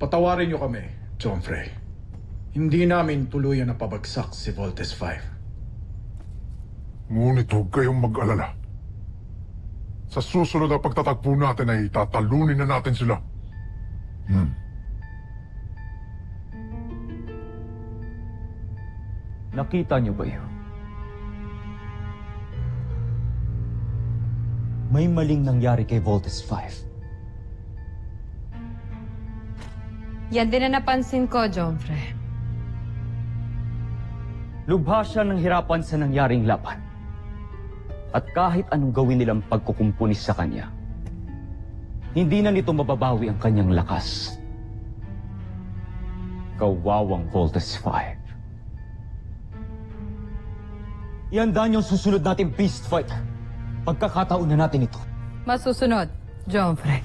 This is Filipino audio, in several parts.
Patawarin niyo kami, John Frey. Hindi namin tuluyan na pabagsak si Voltes 5. Ngunit huwag kayong mag-alala. Sa susunod na pagtatagpo natin ay tatalunin na natin sila. Nakita niyo ba yun? May maling nangyari kay Voltes 5. Yan din na napansin ko, John Frey. Lubha siya ng hirapan sa nangyaring laban. At kahit anong gawin nilang pagkukumpunis sa kanya, hindi na nito mababawi ang kanyang lakas. Kawawang Voltes 5. Ihanda niyo ang susunod nating beast fight. Pagkakataon na natin ito. Masusunod, John Frey.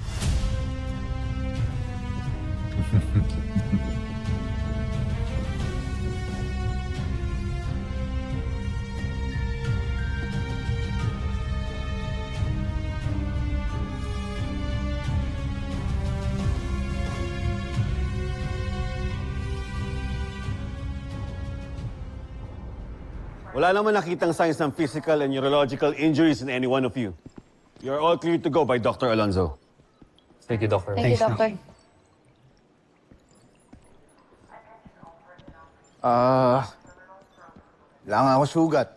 Wala naman nakitang signs ng physical and neurological injuries in any one of you. You're all cleared to go by Dr. Alonzo. Thank you, Doctor. Thank you, Doctor. Wala nga ako sugat.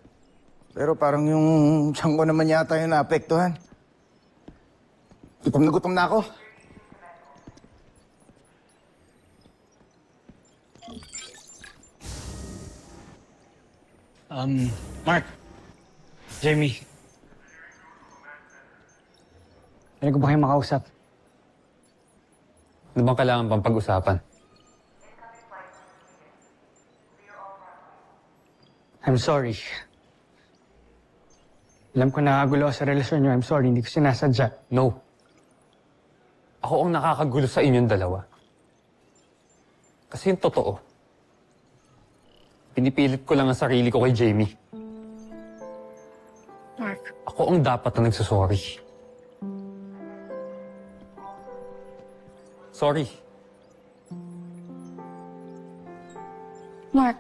Pero parang yung tiyan ko naman yata yung naapektuhan. Gutom na ako. Mark. Jamie. Pwede ko ba kayo makausap? Ano bang kailangan pang pag-usapan? I'm sorry. Alam ko nakagulo ako sa relasyon niyo. I'm sorry, hindi ko sinasadya. No. Ako ang nakakagulo sa inyong dalawa. Kasi yung totoo, pinipilit ko lang ang sarili ko kay Jamie. Mark. Ako ang dapat na nagsasorry. Sorry. Mark.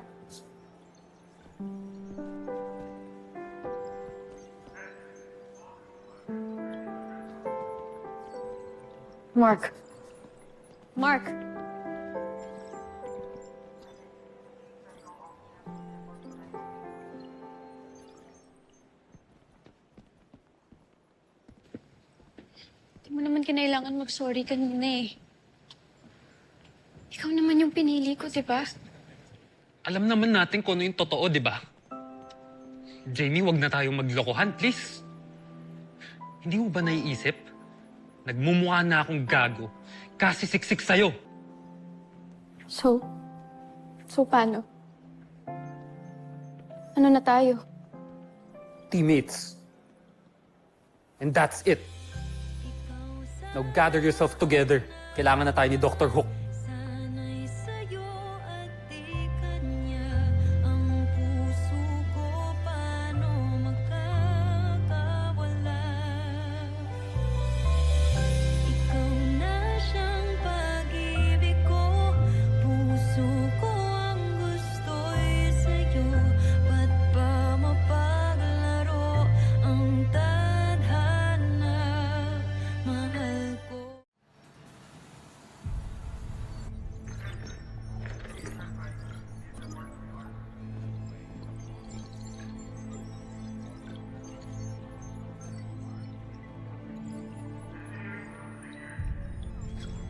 Mark. Mark. Di mo naman kinailangan mag-sorry kanina eh. Ikaw naman yung pinili ko, di ba? Alam naman natin kung ano yung totoo, di ba? Jamie, wag na tayong maglokohan, please. Hindi mo ba naiisip? Nagmumukha na akong gago kasi siksik sa'yo. So paano? Ano na tayo? Teammates. And that's it. Now gather yourself together. Kailangan na tayo ni Dr. Hook.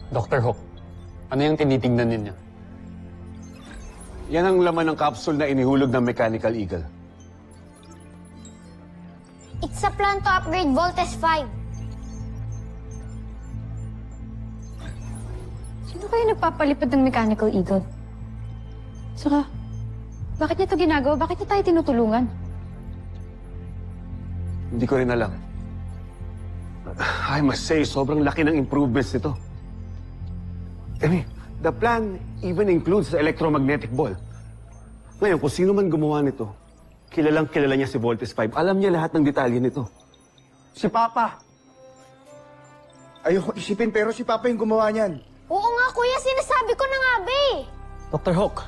Dr. Hook, ano yung tinitingnan ninyo? Yan ang laman ng capsule na inihulog ng Mechanical Eagle. It's a plan to upgrade Voltes 5. Sino kayo nagpapalipad ng Mechanical Eagle? Saka, bakit niya ito ginagawa? Bakit niya tayo tinutulungan? Hindi ko rin alam. I must say, sobrang laki ng improvements nito. I mean, the plan even includes the electromagnetic ball. Ngayon, kung sino man gumawa nito, kilala niya si Voltes 5. Alam niya lahat ng detalye nito. Si Papa! Ayoko isipin pero si Papa yung gumawa niyan. Oo nga, kuya. Sinasabi ko na nga, be. Dr. Hawk,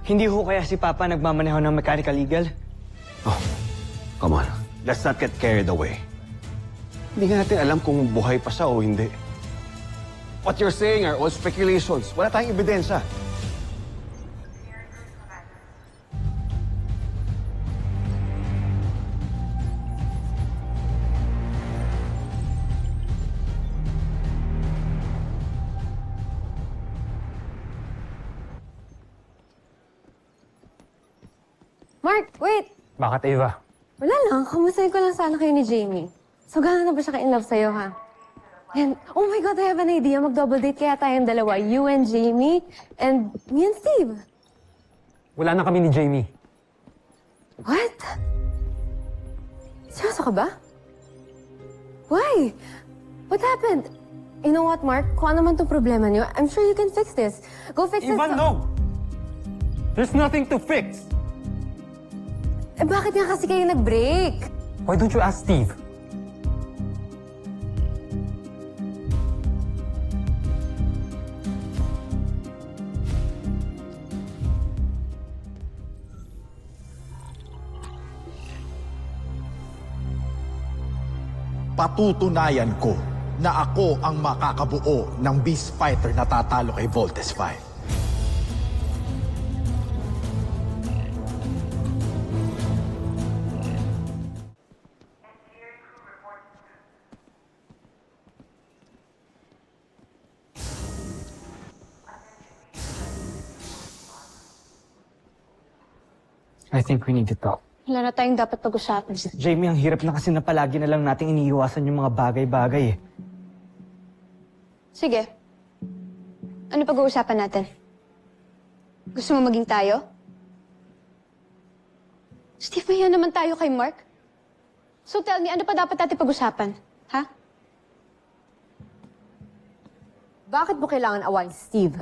hindi ho kaya si Papa nagmamaneho ng mechanical legal? Oh, come on. Let's not get carried away. Hindi nga natin alam kung buhay pa siya o hindi. What you're saying are all speculations. Wala tayong ebidensya. Mark, wait! Bakit, Ava? Wala lang. Kamustahin ko lang sana kayo ni Jamie. So, gano'n na ba siya ka-in love sa'yo, ha? And, oh my God, I have an idea. Mag-double date kaya tayong dalawa. You and Jamie, and me and Steve. Wala na kami ni Jamie. What? Seryoso ka ba? Why? What happened? You know what, Mark? Kung ano man itong problema niyo, I'm sure you can fix this. Go fix this. No! There's nothing to fix! Eh, bakit nga kasi kayo nag-break? Why don't you ask Steve? Patutunayan ko na ako ang makakabuo ng Beast Fighter na tatalo kay Voltes 5. I think we need to talk. Wala na tayong dapat pag-usapan. Jamie, ang hirap na kasi na palagi na lang nating iniiwasan yung mga bagay-bagay eh. Sige. Ano pag-uusapan natin? Gusto mo maging tayo? Steve, mahiya naman tayo kay Mark. So tell me, ano pa dapat natin pag-usapan? Ha? Bakit mo kailangan awayin, Steve?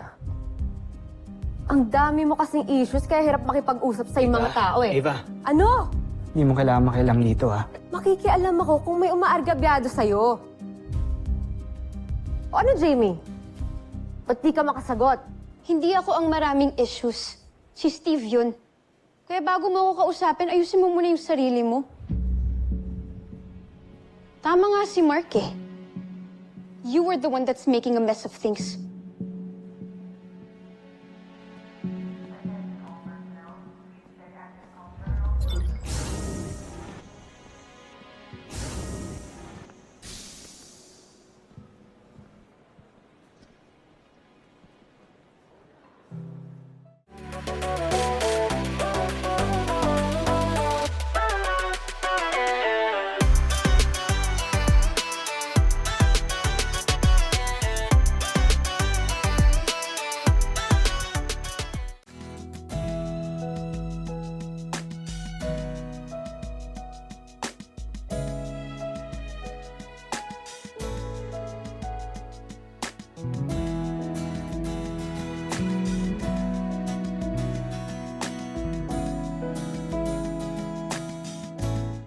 Ang dami mo kasing issues, kaya hirap makipag-usap sa mga tao eh. Ava. Ano? Hindi mo kailangan makialam dito ha. Makikialam ako kung may umaargabyado sa'yo. O ano, Jamie? Ba't di ka makasagot? Hindi ako ang maraming issues. Si Steve yun. Kaya bago mo ako kausapin, ayusin mo muna yung sarili mo. Tama nga si Mark eh. You were the one that's making a mess of things.